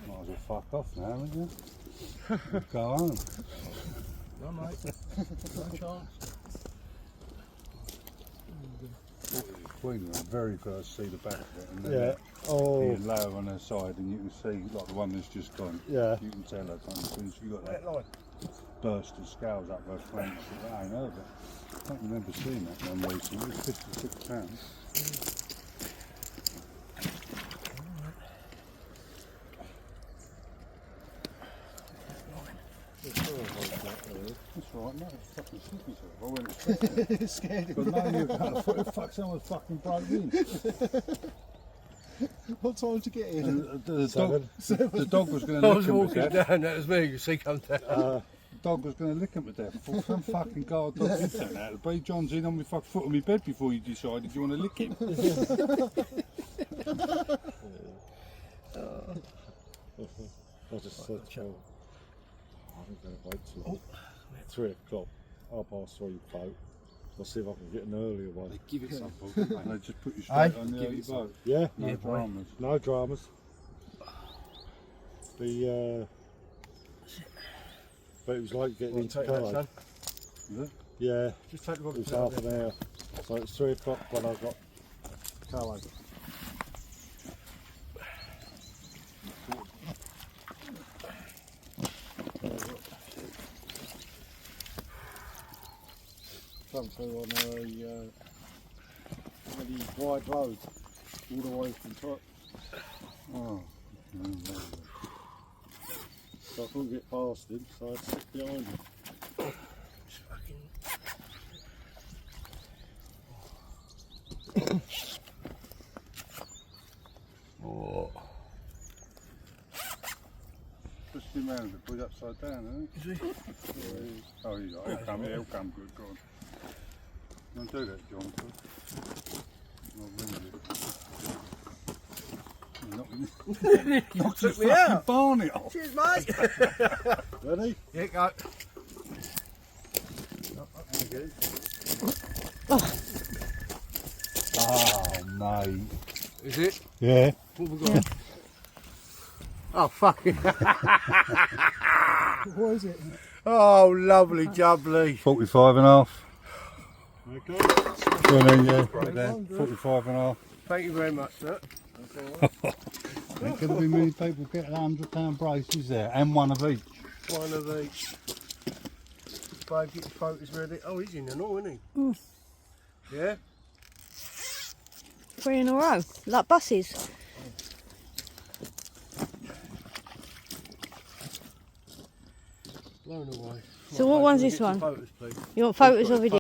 Might as well fuck off now, haven't you? Go home. No, mate. No chance. Queen when very first see the back of it, and then you lay her on her side, and you can see like the one that's just gone. Yeah. You can tell her kind of as soon as you got that burst of scales up her flank. That ain't her, but I don't remember seeing that one recently. It was £56. That's right, mate. It's fucking shit myself. I went expecting it. Scared him. But now you're kind of fuck, someone fucking broke in. What time did you get in? The dog was going to I lick was him to walking death. down, that was me, you see, come down. The dog was going to lick him to death. I thought, some fucking guard dog did turn out to be. John's in on my fucking foot on my bed before you decided you want to lick him. I just said, I'm going to wait till 3 o'clock. I'll pass 3 boat. I'll see if I can get an earlier one. They give it some boat, And they just put you straight on the Give early it boat. Yeah, No dramas. no dramas. But it was like getting into Calais. Is it? Yeah, Just take the it rod was out half an hour. So it's 3 o'clock when I got Calais. Come through on a really wide road all the way from top. Oh. So I couldn't get past him, so I had to sit behind him. Oh. Push him round, put it upside down, isn't it? Is he? Oh, he'll come, good God. Don't do that, John. I'll ring you. Knocked Took his me fucking out. barnet off. Cheers, mate. Ready? Yeah, go. Oh, mate. Is it? Yeah. What have we got? Oh, fucking. What is it? Oh, lovely, jubbly. 45 and a half. Okay. Go on then, yeah. Right there. 45 and a half. Thank you very much, sir. Ain't going to be many people getting £100 braces there, and one of each. One of each. Babe, get your photos ready. Oh, he's in and all, isn't he? Mm. Yeah? 3 in a row, like buses. Blown away. So what one's this one? Photos, please. You want photos or video?